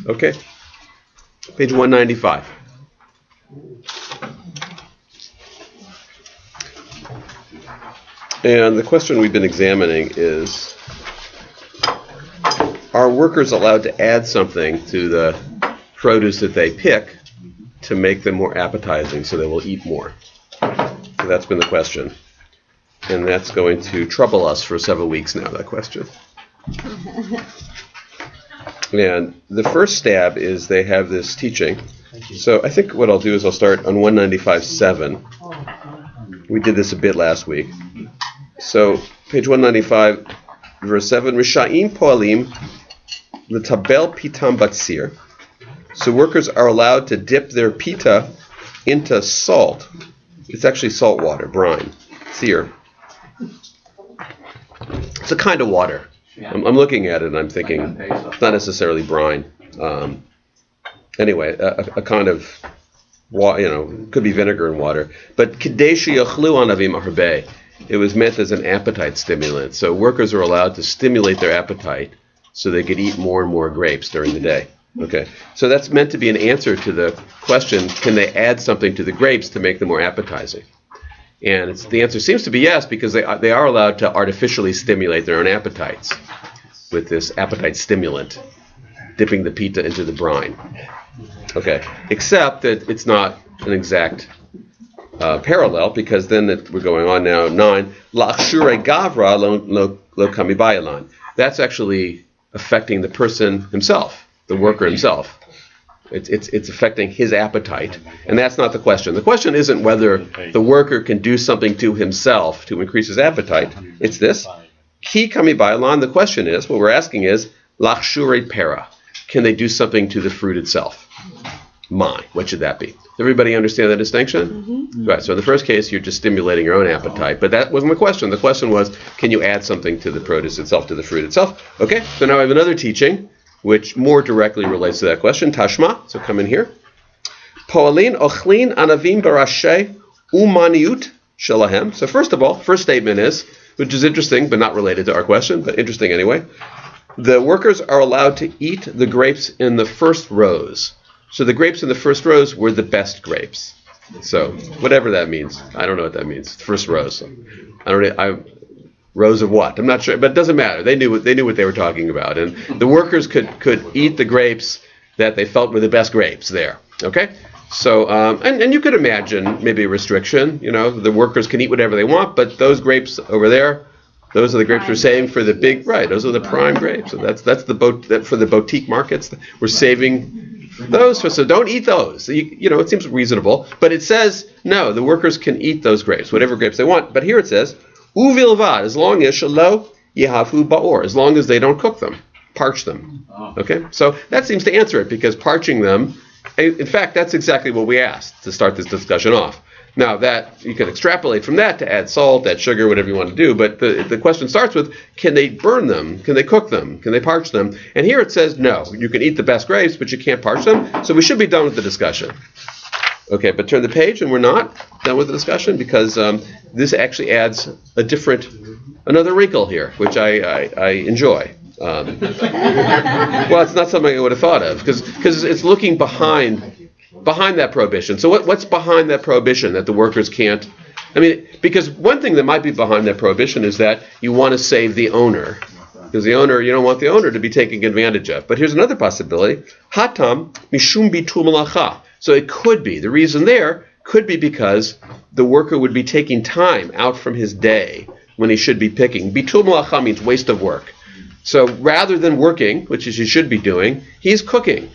Okay. Page 195. And the question we've been examining is, are workers allowed to add something to the produce that they pick to make them more appetizing so they will eat more? So that's been the question. And that's going to trouble us for several weeks now, that question. And the first stab is they have this teaching. So I think what I'll do is I'll start on 195.7. We did this a bit last week. So page 195, verse 7, Risha'im po'alim l'tabel pitam batzir. So workers are allowed to dip their pita into salt. It's actually salt water, brine, seer. It's a kind of water. I'm looking at it and I'm thinking it's not necessarily brine. Anyway, a kind of, could be vinegar and water. But kadeshi yachlu anavim harbeh. It was meant as an appetite stimulant. So workers are allowed to stimulate their appetite so they could eat more and more grapes during the day. Okay, so that's meant to be an answer to the question, can they add something to the grapes to make them more appetizing? And the answer seems to be yes, because they are allowed to artificially stimulate their own appetites with this appetite stimulant, dipping the pita into the brine. Okay, except that it's not an exact parallel, because then we're going on now, 9, La'achshure gavra lo kami bayalan. That's actually affecting the person himself, the worker himself. It's affecting his appetite, and that's not the question. The question isn't whether the worker can do something to himself to increase his appetite. It's this. Ki kami bayalan. The question is, what we're asking is, La'achshure pera. Can they do something to the fruit itself? What should that be? Does everybody understand the distinction? Mm-hmm. Right, so in the first case, you're just stimulating your own appetite. But that wasn't the question. The question was, can you add something to the produce itself, to the fruit itself? Okay, so now I have another teaching, which more directly relates to that question. Tashma, so come in here. Po'alin ochlin anavim barashe umaniut shalahem. So first of all, first statement is, which is interesting, but not related to our question, but interesting anyway. The workers are allowed to eat the grapes in the first rows. So the grapes in the first rows were the best grapes. So whatever that means, I don't know what that means. First rows. Rows of what? I'm not sure, but it doesn't matter. They knew what they were talking about, and the workers could eat the grapes that they felt were the best grapes there. Okay. So and you could imagine maybe a restriction. The workers can eat whatever they want, but those grapes over there, those are the grapes we're saving for the big, right? Those are the prime grapes. So that's for the boutique markets. We're saving those, so don't eat those. It seems reasonable, but it says no. The workers can eat those grapes, whatever grapes they want. But here it says uvilvad, as long as shelo yehafu baor, as long as they don't cook them, parch them. Okay, so that seems to answer it, because parching them, in fact, that's exactly what we asked to start this discussion off. Now that you can extrapolate from that to add salt, add sugar, whatever you want to do, but the question starts with, can they burn them? Can they cook them? Can they parch them? And here it says, no, you can eat the best grapes, but you can't parch them. So we should be done with the discussion. Okay, but turn the page, and we're not done with the discussion, because this actually adds another wrinkle here, which I enjoy. Well, it's not something I would have thought of, because it's looking behind that prohibition. So what's behind that prohibition that the workers can't? Because one thing that might be behind that prohibition is that you want to save the owner. Because you don't want the owner to be taken advantage of. But here's another possibility. Hatam mishum bitul malacha. So it could be, the reason there could be because the worker would be taking time out from his day when he should be picking. Bitul malacha means waste of work. So rather than working, which is he should be doing, he's cooking.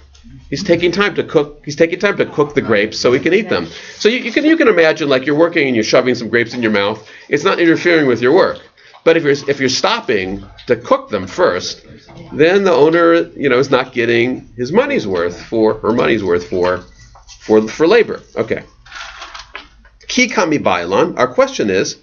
He's taking time to cook. He's taking time to cook the grapes so he can eat them. So you can imagine, like, you're working and you're shoving some grapes in your mouth. It's not interfering with your work. But if you're stopping to cook them first, then the owner is not getting his money's worth for labor. Okay. Ki kami bailan. Our question is,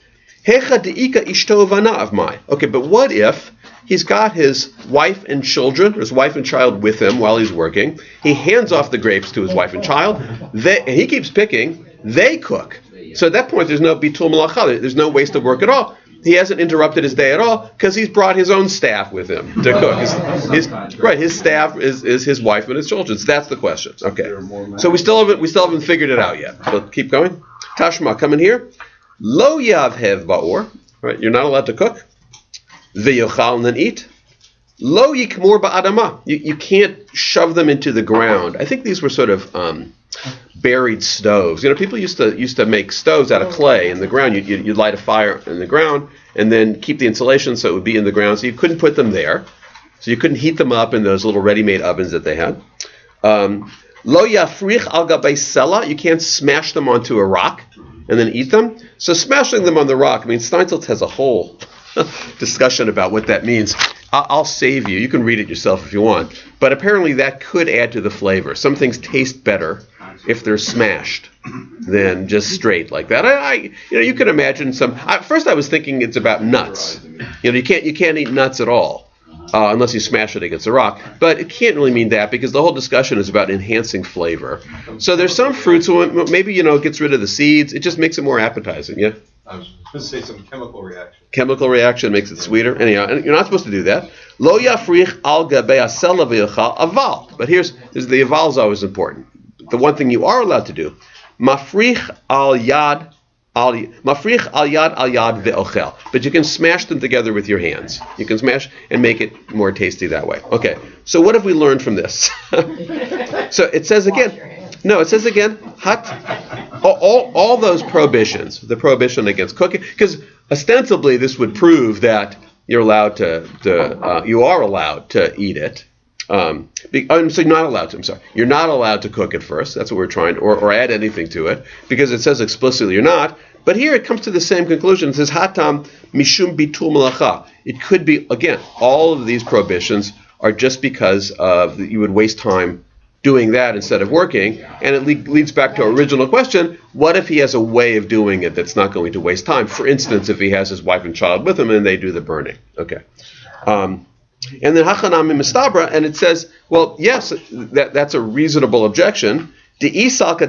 hecha deika ishto vana of my. Okay, but what if he's got his wife and children, or his wife and child with him while he's working? He hands off the grapes to his wife and child, and he keeps picking. They cook. So at that point, there's no bitul malacha. There's no waste of work at all. he hasn't interrupted his day at all because he's brought his own staff with him to cook. His staff is his wife and his children. So that's the question. Okay. So we still haven't figured it out yet. So keep going. Tashma, come in here. Lo yavhev ba'or. Right. You're not allowed to cook. V'yochal, and then eat. Lo yikmor ba'adama. You can't shove them into the ground. I think these were sort of buried stoves. People used to make stoves out of clay in the ground. You'd light a fire in the ground and then keep the insulation so it would be in the ground. So you couldn't put them there. So you couldn't heat them up in those little ready-made ovens that they had. Lo yafrich al gabei sela. You can't smash them onto a rock and then eat them. So smashing them on the rock. Steinsaltz has a whole discussion about what that means. I'll save you. You can read it yourself if you want. But apparently that could add to the flavor. Some things taste better if they're smashed than just straight like that. You can imagine some. First, I was thinking it's about nuts. You can't eat nuts at all unless you smash it against a rock. But it can't really mean that because the whole discussion is about enhancing flavor. So there's some fruits. Maybe it gets rid of the seeds. It just makes it more appetizing. Yeah. I was going to say some chemical reaction. Chemical reaction makes it sweeter. Anyhow, and you're not supposed to do that. Lo yafrich al gabei asela v'yochal aval. But here's the aval is always important. The one thing you are allowed to do, mafrich al yad al yad ve'ochel. But you can smash them together with your hands. You can smash and make it more tasty that way. Okay. So what have we learned from this? So it says again. No, it says again, all those prohibitions, the prohibition against cooking, because ostensibly this would prove that you are allowed to eat it. So you're not allowed to. I'm sorry, you're not allowed to cook it first. That's what we're trying, or add anything to it, because it says explicitly you're not. But here it comes to the same conclusion. It says hatam mishum bitul malacha. It could be again. All of these prohibitions are just because of you would waste time doing that instead of working, and it leads back to our original question, what if he has a way of doing it that's not going to waste time? For instance, if he has his wife and child with him and they do the burning. Okay. And then Hachanami Mistabra, and it says, well, yes, that's a reasonable objection. Because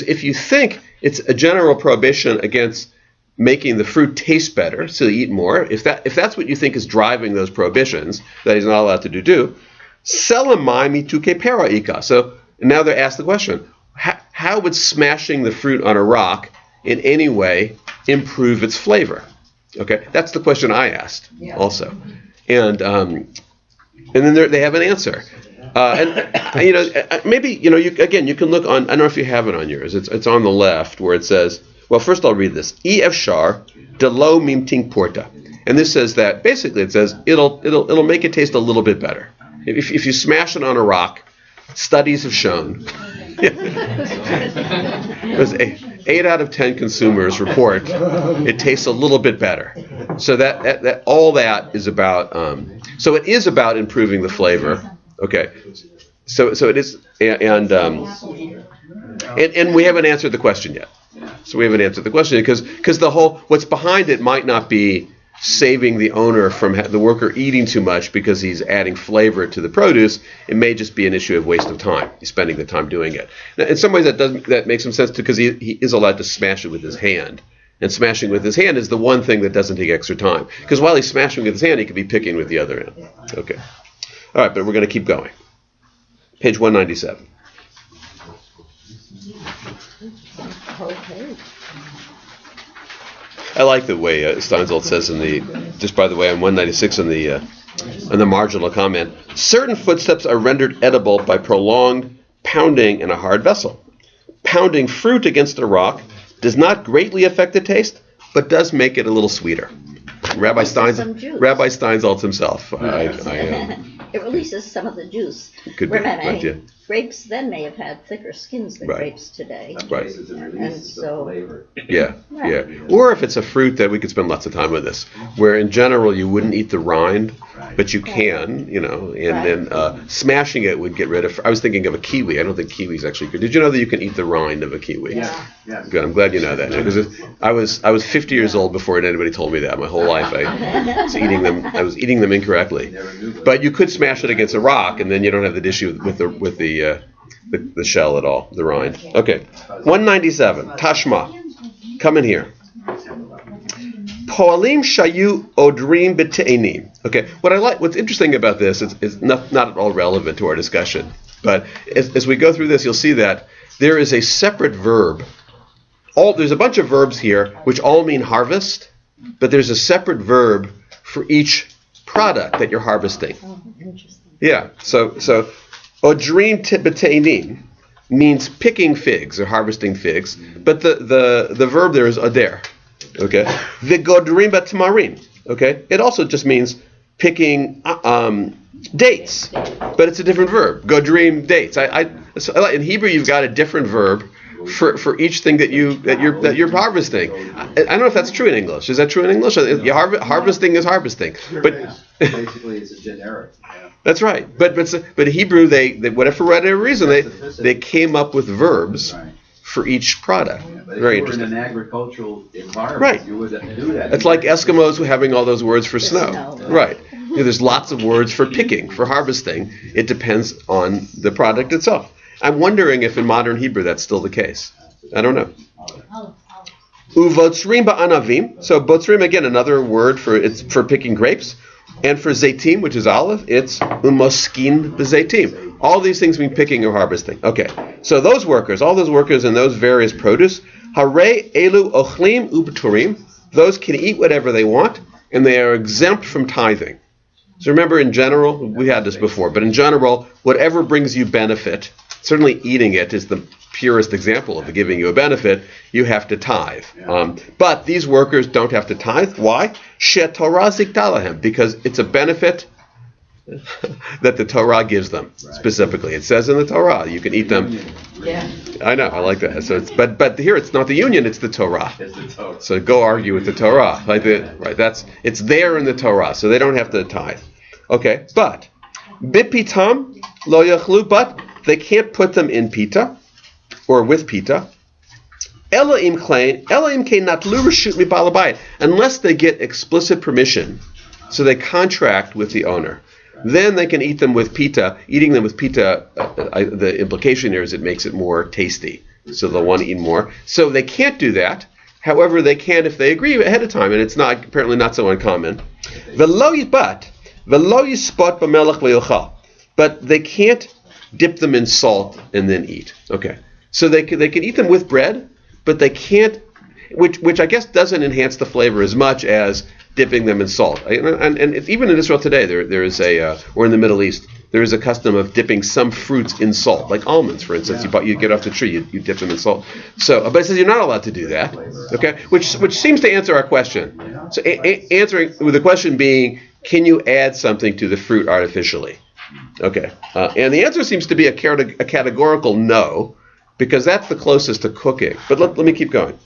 if you think it's a general prohibition against making the fruit taste better, so you eat more, if that's what you think is driving those prohibitions, that he's not allowed to do, Selamai mituke paraika. So now they're asked the question: how would smashing the fruit on a rock in any way improve its flavor? Okay, that's the question I asked also, and then they have an answer. Maybe you can look on. I don't know if you have it on yours. It's on the left where it says. Well, first I'll read this. Efshar de lo mimting porta, and this says that basically it says it'll make it taste a little bit better. If you smash it on a rock, studies have shown, because 8 out of 10 consumers report it tastes a little bit better. So that all that is about. So it is about improving the flavor. Okay. So it is, and we haven't answered the question yet. So we haven't answered the question because what's behind it might not be saving the owner from the worker eating too much because he's adding flavor to the produce. It may just be an issue of waste of time. He's spending the time doing it. Now, in some ways, that makes some sense too, because he is allowed to smash it with his hand, and smashing with his hand is the one thing that doesn't take extra time. Because while he's smashing with his hand, he could be picking with the other hand. Okay. All right, but we're going to keep going. Page 197. Okay. I like the way Steinsaltz says just by the way, on 196 in the marginal comment, certain footsteps are rendered edible by prolonged pounding in a hard vessel. Pounding fruit against a rock does not greatly affect the taste, but does make it a little sweeter. Rabbi Steinsaltz himself. It releases some of the juice. Grapes then may have had thicker skins than grapes today. Right. And so, yeah. Or if it's a fruit that we could spend lots of time with this, where in general you wouldn't eat the rind, but you can, and then smashing it would get rid of. I was thinking of a kiwi. I don't think kiwi's actually good. Did you know that you can eat the rind of a kiwi? Yeah. Good. I'm glad you know that. Because I was 50 years old before anybody told me that. My whole life I was eating them incorrectly. But you could smash it against a rock, and then you don't have the issue with the shell at all, the rind. Okay, 197. Tashma, come in here. Poalim shayu odrim b'te'enim. Okay, what's interesting about this is not at all relevant to our discussion, but as we go through this, you'll see that there is a separate verb. There's a bunch of verbs here which all mean harvest, but there's a separate verb for each product that you're harvesting. Oh, interesting. Yeah, so odrim b'te'enim means picking figs or harvesting figs, but the verb there is ader. Okay, v'godrim b'tamarim. Okay, it also just means picking dates, but it's a different verb. Godrim, dates. In Hebrew, you've got a different verb for each thing that you're harvesting. I don't know if that's true in English. Is that true in English? Harvesting is harvesting, but basically it's a generic. Yeah. That's right. But Hebrew, they for whatever reason they came up with verbs for each product. Yeah, but Very if you were interesting. in an agricultural environment, Right. you wouldn't do that. It's like Eskimos having all those words for snow. Snow. Right. There's lots of words for picking, for harvesting. It depends on the product itself. I'm wondering if in modern Hebrew that's still the case. I don't know. Uvotzrim ba'anavim. So botzrim, again, another word for picking grapes. And for zaitim, which is olive, it's umoskin b'zaitim. All these things mean picking or harvesting. Okay, so all those workers in those various produce, hare elu ochlim ubturim, those can eat whatever they want, and they are exempt from tithing. So remember, in general, we had this before, but in general, whatever brings you benefit, certainly eating it is the purest example of giving you a benefit, you have to tithe. But these workers don't have to tithe. Why? Shetorah ziktalahem, because it's a benefit that the Torah gives them specifically. It says in the Torah you can eat them. Yeah. I know, I like that. So but here it's not the union, it's the Torah. It's the Torah. So go argue with the Torah. It's there in the Torah, so they don't have to tithe. Okay, but bipitam lo yachlu, but they can't put them in pita or with pita. Unless they get explicit permission, so they contract with the owner. Then they can eat them with pita. Eating them with pita, the implication here is it makes it more tasty, so they'll want to eat more. So they can't do that. However, they can if they agree ahead of time, and it's apparently not so uncommon. But they can't dip them in salt and then eat. Okay, so they can eat them with bread, but they can't, which I guess doesn't enhance the flavor as much as dipping them in salt. And even in Israel today, there is or in the Middle East, there is a custom of dipping some fruits in salt, like almonds, for instance. You get off the tree, you dip them in salt. So, but it says you're not allowed to do that. Okay, which seems to answer our question. So, answering with the question being, can you add something to the fruit artificially? Okay, and the answer seems to be a categorical no, because that's the closest to cooking. But let me keep going.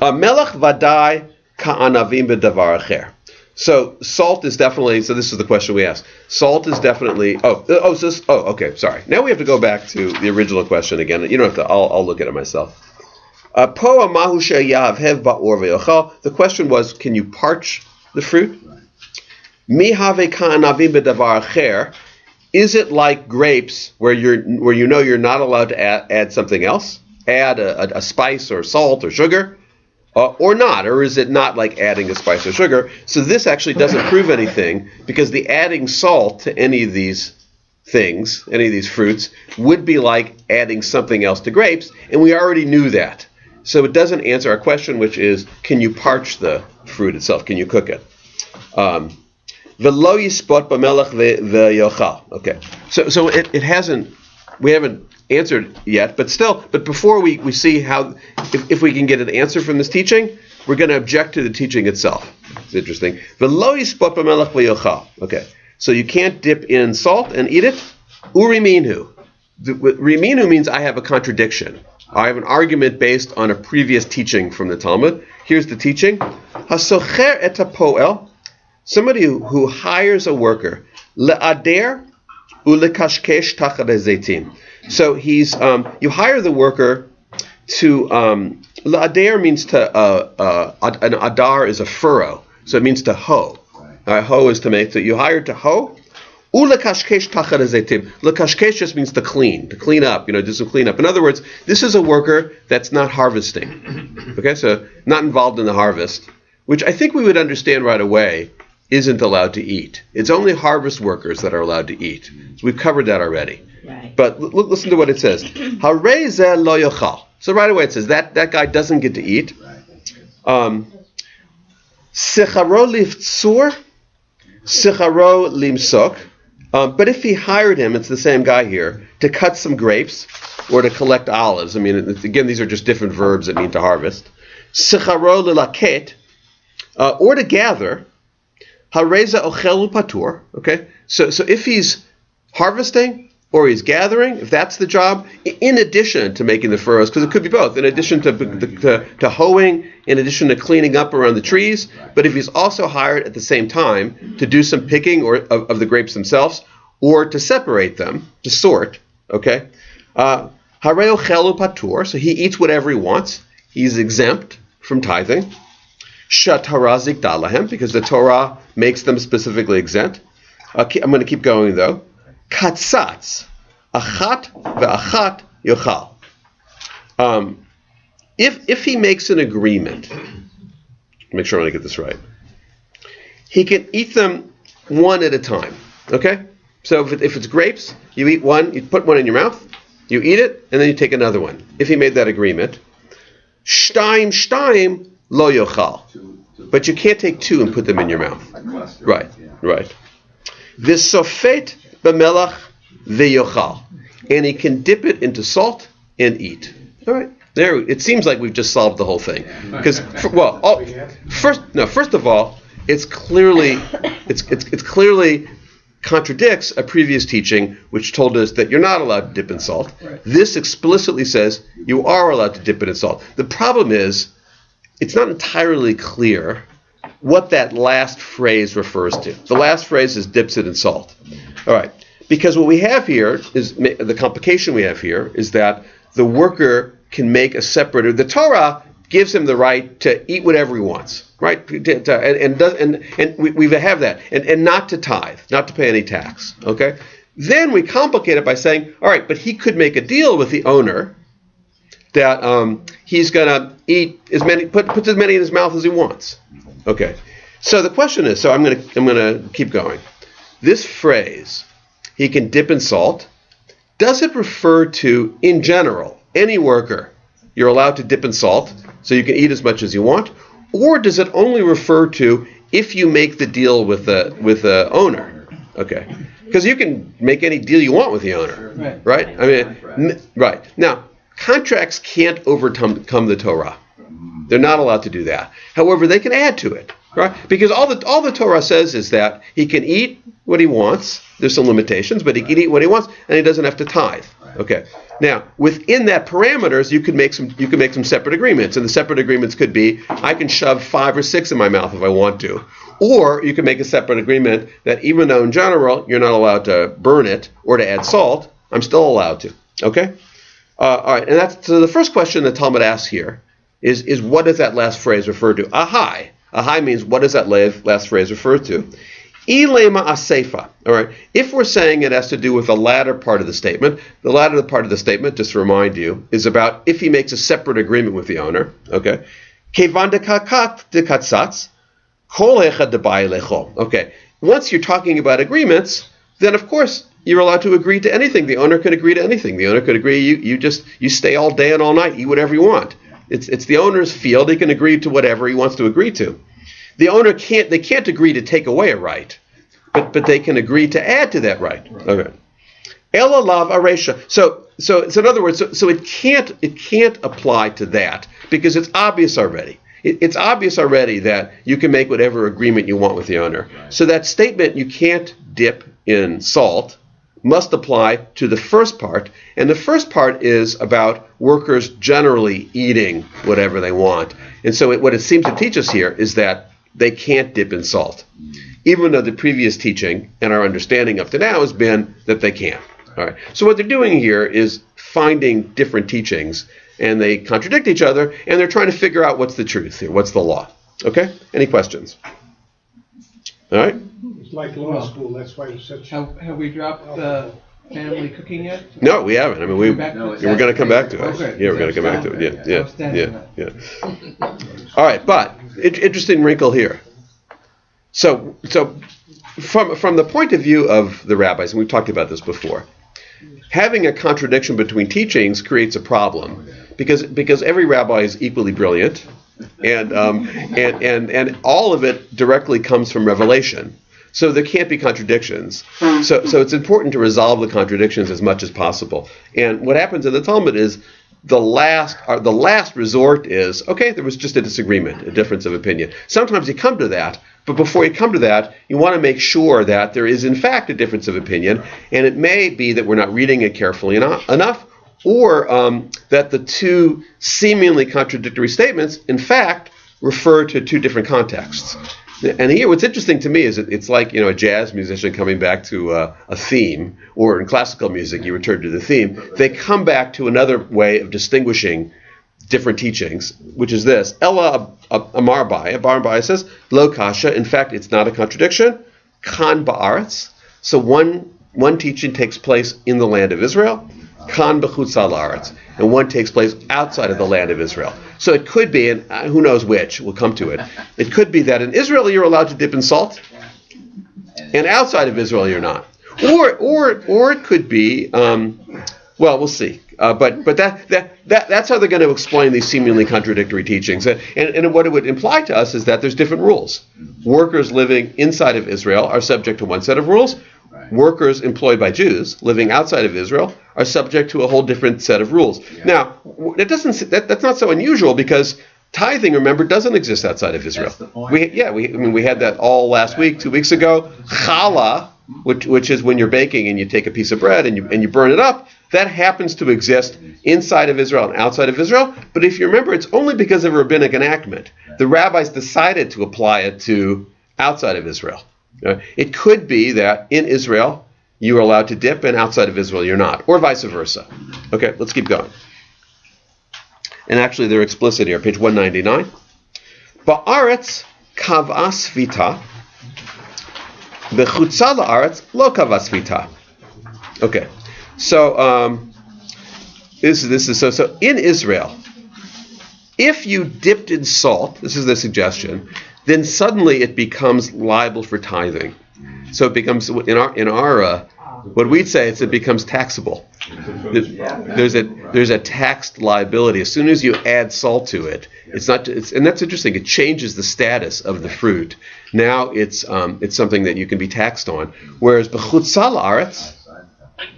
Melech vadai ka'anavim b'davar acher. So salt is definitely. So this is the question we asked. Salt is definitely. Okay. Sorry. Now we have to go back to the original question again. You don't have to. I'll look at it myself. The question was, can you parch the fruit? Is it like grapes where you're not allowed to add something else? Add a spice or salt or sugar? Or not? Or is it not like adding a spice or sugar? So this actually doesn't prove anything, because the adding salt to any of these things, any of these fruits, would be like adding something else to grapes, and we already knew that. So it doesn't answer our question, which is, can you parch the fruit itself? Can you cook it? V'lo yispot b'melech v'yochal. Okay. So it hasn't. We haven't answered yet, but before we see how, if we can get an answer from this teaching, we're going to object to the teaching itself. It's interesting. V'lo yispot b'melech v'yochal. Okay. So you can't dip in salt and eat it. Uriminu. Riminu means I have a contradiction. I have an argument based on a previous teaching from the Talmud. Here's the teaching. Hasocher et hapoel. Somebody who hires a worker, le'ader u'lekashkesh tachat hazeitim. So he's you hire the worker to le'ader means to an adar is a furrow, so it means to hoe. Hoe is to make. So you hire to hoe, Ulekashkesh tachat hazeitim. Lekashkesh just means to clean up, do some cleanup. In other words, this is a worker that's not harvesting. Okay, so not involved in the harvest, which I think we would understand right away isn't allowed to eat. It's only harvest workers that are allowed to eat. So we've covered that already. Right. But listen to what it says. Harei zeh lo yochal. So right away it says that guy doesn't get to eat. Sicharo liftzur, sicharo limsok. But if he hired him, it's the same guy here, to cut some grapes or to collect olives. I mean, again, these are just different verbs that mean to harvest. Sicharo lilaket, or to gather. Hareza ochelu patur. Okay, so if he's harvesting or he's gathering, if that's the job, in addition to making the furrows, because it could be both, in addition to hoeing, in addition to cleaning up around the trees, but if he's also hired at the same time to do some picking of the grapes themselves, or to separate them, to sort, okay? Hareo chelu patur, so he eats whatever he wants. He's exempt from tithing. Shatara zikdalahem, because the Torah makes them specifically exempt. I'm going to keep going though. Katzatz, achat ve'achat yochal. If he makes an agreement, make sure I get this right, he can eat them one at a time. Okay? So if it's grapes, you eat one, you put one in your mouth, you eat it, and then you take another one. If he made that agreement. Shtaim lo yochal. But you can't take two and put them in your mouth. Right. V'sofet b'melach ve'yochal. And he can dip it into salt and eat. All right. There, it seems like we've just solved the whole thing. Because, first of all, it's clearly contradicts a previous teaching which told us that you're not allowed to dip in salt. Right. This explicitly says you are allowed to dip it in salt. The problem is, it's not entirely clear what that last phrase refers to. The last phrase is dips it in salt. All right. Because what we have here is, the complication we have here is that the worker can make a separate, the Torah gives him the right to eat whatever he wants, right? And we have that, and not to tithe, not to pay any tax, okay? Then we complicate it by saying, all right, but he could make a deal with the owner that he's going to eat puts as many in his mouth as he wants. Okay. So the question is, I'm going to keep going. This phrase, he can dip in salt, does it refer to, in general, any worker, you're allowed to dip in salt, so you can eat as much as you want, or does it only refer to if you make the deal with the owner? Okay. Because you can make any deal you want with the owner, right? I mean, right. Now, contracts can't overcome the Torah. They're not allowed to do that. However, they can add to it, right? Because all the Torah says is that he can eat what he wants. There's some limitations, but he can eat what he wants, and he doesn't have to tithe. Okay. Now, within that parameters, you can make some separate agreements, and the separate agreements could be I can shove 5 or 6 in my mouth if I want to, or you can make a separate agreement that even though in general you're not allowed to burn it or to add salt, I'm still allowed to. Okay. All right, and that's so the first question the Talmud asks here is what does that last phrase refer to? Ahai. Ahai means what does that last phrase refer to? Ilema aseifa. All right. If we're saying it has to do with the latter part of the statement, the latter part of the statement, just to remind you, is about if he makes a separate agreement with the owner. Okay. Kevan dekakat dekatsatz kol echad debai lechol. Okay. Once you're talking about agreements, then of course you're allowed to agree to anything. The owner could agree to anything. The owner could agree you stay all day and all night, eat whatever you want. It's the owner's field. He can agree to whatever he wants to agree to. The owner can't agree to take away a right, but they can agree to add to that right. Okay. Ela lav aresha. So in other words, so it can't apply to that because it's obvious already. It's obvious already that you can make whatever agreement you want with the owner. Right. So that statement, you can't dip in salt, must apply to the first part. And the first part is about workers generally eating whatever they want. And so what it seems to teach us here is that they can't dip in salt, even though the previous teaching and our understanding up to now has been that they can. All right. So what they're doing here is finding different teachings, and they contradict each other, and they're trying to figure out what's the truth here, what's the law. Okay? Any questions? All right? It's like law school, that's why it's such. Have we dropped family cooking yet? No, we haven't. I mean, we're going to come back to it. Okay. Yeah, we're going to come back to it. Yeah. All right, but interesting wrinkle here. So from the point of view of the rabbis, and we've talked about this before, having a contradiction between teachings creates a problem because every rabbi is equally brilliant, and all of it directly comes from revelation. So there can't be contradictions. So it's important to resolve the contradictions as much as possible. And what happens in the Talmud is the last resort is, okay, there was just a disagreement, a difference of opinion. Sometimes you come to that, but before you come to that, you want to make sure that there is in fact a difference of opinion, and it may be that we're not reading it carefully enough, or that the two seemingly contradictory statements, in fact, refer to two different contexts. And here, what's interesting to me is it's like, a jazz musician coming back to a theme, or in classical music, you return to the theme. They come back to another way of distinguishing different teachings, which is this. Ella Amar Bai says, Lo kasha, in fact, it's not a contradiction. Kan ba'aretz. So one teaching takes place in the land of Israel. Kan b'chutz ha'aretz. And one takes place outside of the land of Israel. So it could be, and who knows which, we'll come to it. It could be that in Israel you're allowed to dip in salt, and outside of Israel you're not. Or it could be, we'll see. But that's how they're going to explain these seemingly contradictory teachings. And what it would imply to us is that there's different rules. Workers living inside of Israel are subject to one set of rules. Workers employed by Jews living outside of Israel are subject to a whole different set of rules. Yeah. Now, that's not so unusual because tithing, remember, doesn't exist outside of Israel. That's the point. We had that all last week, 2 weeks ago. Challah, which is when you're baking and you take a piece of bread and you burn it up, that happens to exist inside of Israel and outside of Israel. But if you remember, it's only because of a rabbinic enactment. The rabbis decided to apply it to outside of Israel. It could be that in Israel you are allowed to dip and outside of Israel you're not, or vice versa. Okay, let's keep going. And actually they're explicit here, page 199. Ba'aretz kav'a svita, b'chutza la'aretz lo kav'a svita. Okay, so this is so in Israel, if you dipped in salt, this is the suggestion, then suddenly it becomes liable for tithing. So it becomes in our what we'd say is it becomes taxable. There's a taxed liability as soon as you add salt to it. And that's interesting. It changes the status of the fruit. Now it's something that you can be taxed on. Whereas b'chutza la'aretz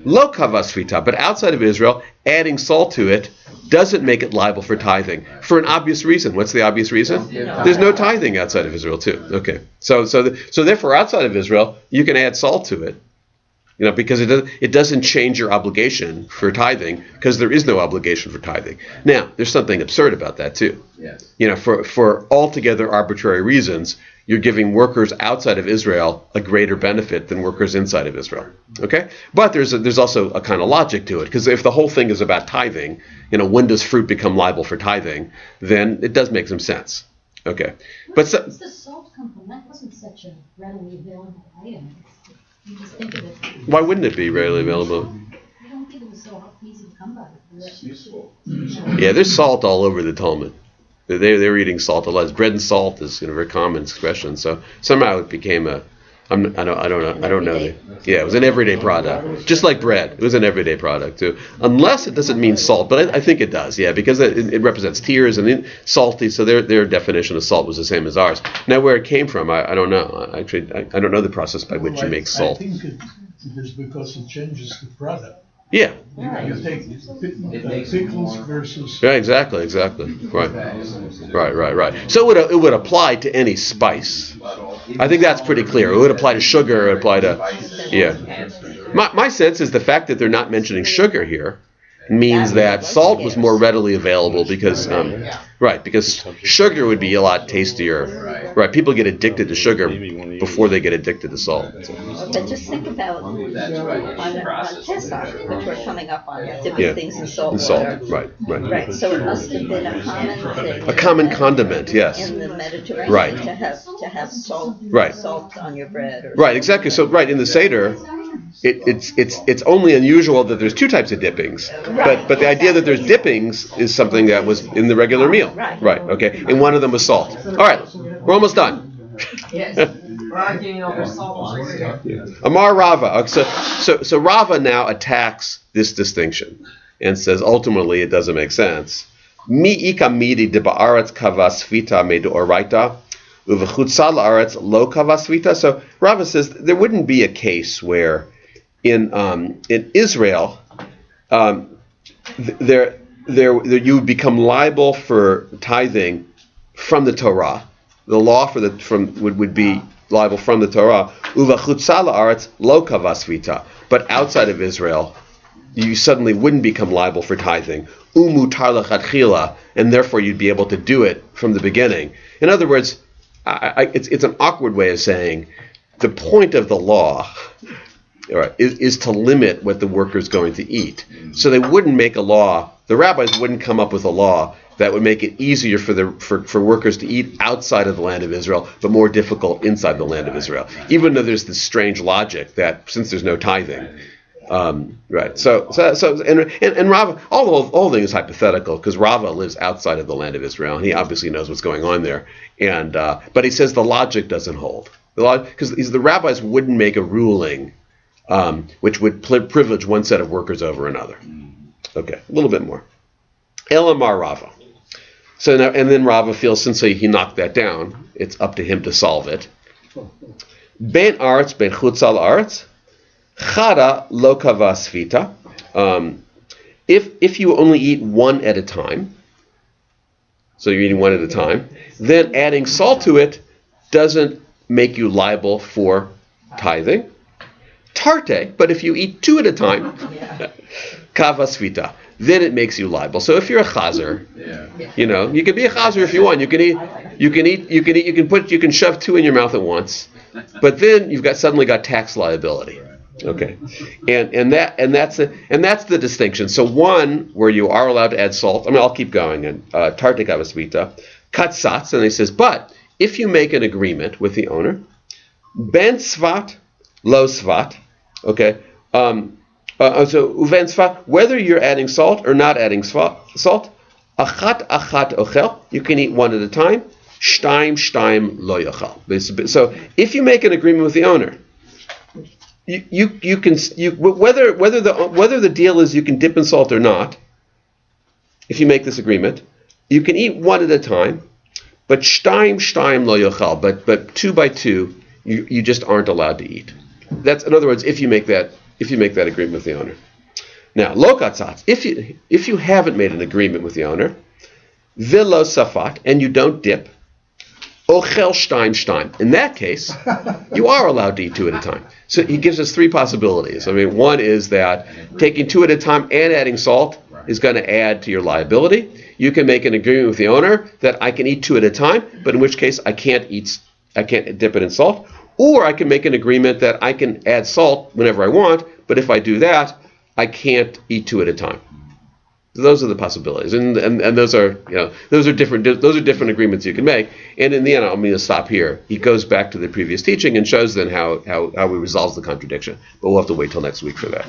lo kav'a svita, but outside of Israel, adding salt to it doesn't make it liable for tithing for an obvious reason. What's the obvious reason? There's no tithing outside of Israel too. Okay, so therefore outside of Israel you can add salt to it, because it doesn't change your obligation for tithing because there is no obligation for tithing. Now there's something absurd about that too. Yes. For altogether arbitrary reasons, you're giving workers outside of Israel a greater benefit than workers inside of Israel. Okay? But there's also a kind of logic to it, because if the whole thing is about tithing, when does fruit become liable for tithing, then it does make some sense. Okay. But the salt come from? That wasn't such a readily available item. You just think of it. Why wouldn't it be readily available? I don't think it was so easy to come by. It's useful. Yeah, there's salt all over the Talmud. They're eating salt a lot. Bread and salt is a very common expression. So somehow it became I don't know. Yeah, it was an everyday product, just like bread. It was an everyday product too, unless it doesn't mean salt. But I think it does. Yeah, because it represents tears and salty. So their definition of salt was the same as ours. Now where it came from, I don't know. Actually, I don't know the process by which you make salt. I think it is because it changes the product. Yeah. You take pickles versus. Yeah, exactly. Right. So it would apply to any spice. I think that's pretty clear. It would apply to sugar. It would apply to, yeah. My sense is the fact that they're not mentioning sugar here means that salt was more readily available because, because sugar would be a lot tastier. Right, people get addicted to sugar before they get addicted to salt. But just think about on Pesach, which we're coming up on, dipping things in salt water. Right. So it must have been a common thing. A common condiment, yes. In the Mediterranean, to have salt on your bread. Right, exactly. So, in the Seder, it's only unusual that there's two types of dippings, but the idea that there's dippings is something that was in the regular meal. Right. Okay. And one of them was salt. All right, we're almost done. Yes. We're arguing over salt. Amar Rava. So Rava now attacks this distinction and says ultimately it doesn't make sense. Mi ika midi de ba'aretz kavasvita me deoraita uvechutzal la'aretz lo kavasvita. So Rava says there wouldn't be a case where in Israel there you would become liable for tithing from the Torah. The law would be liable from the Torah. Uva chutzah la'aretz lo kavasvita. But outside of Israel, you suddenly wouldn't become liable for tithing. Umutar lechatchila, and therefore you'd be able to do it from the beginning. In other words, it's an awkward way of saying the point of the law is to limit what the worker's going to eat. So they wouldn't make a law. The rabbis wouldn't come up with a law that would make it easier for workers to eat outside of the land of Israel, but more difficult inside the land of Israel. Even though there's this strange logic that since there's no tithing, So Rava, all the thing is hypothetical because Rava lives outside of the land of Israel and he obviously knows what's going on there. And but he says the logic doesn't hold. Because the rabbis wouldn't make a ruling which would privilege one set of workers over another. Okay, a little bit more. Elamar Rava. So now, and then Rava feels since he knocked that down, it's up to him to solve it. Ben arts, ben chutzal arts, chara lo kavasvita. If you only eat one at a time, so you're eating one at a time, then adding salt to it doesn't make you liable for tithing. Tarte, but if you eat two at a time, kavasvita, then it makes you liable. So if you're a chazer, you can be a chazer if you want. You can shove two in your mouth at once, but then you've suddenly got tax liability. Okay, and that's the distinction. So one where you are allowed to add salt. I mean, I'll keep going. And tarte kavasvita, katsatz, and he says, but if you make an agreement with the owner, ben svat, lo svat, okay. So uven svat, whether you're adding salt or not adding salt, achat ochel, you can eat one at a time. Shtaim lo yochel. So if you make an agreement with the owner, you can whether the deal is you can dip in salt or not. If you make this agreement, you can eat one at a time. But shtaim lo yochel, but two by two, you just aren't allowed to eat. That's, in other words, if you make that agreement with the owner. Now, lo katzatz, if you haven't made an agreement with the owner, velo safat, and you don't dip, ochel shtaim. In that case, you are allowed to eat two at a time. So he gives us three possibilities. I mean, one is that taking two at a time and adding salt is going to add to your liability. You can make an agreement with the owner that I can eat two at a time, but in which case I can't dip it in salt. Or I can make an agreement that I can add salt whenever I want, but if I do that, I can't eat two at a time. So those are the possibilities, and those are different different agreements you can make. And in the end, I'm going to stop here. He goes back to the previous teaching and shows then how he resolves the contradiction. But we'll have to wait till next week for that.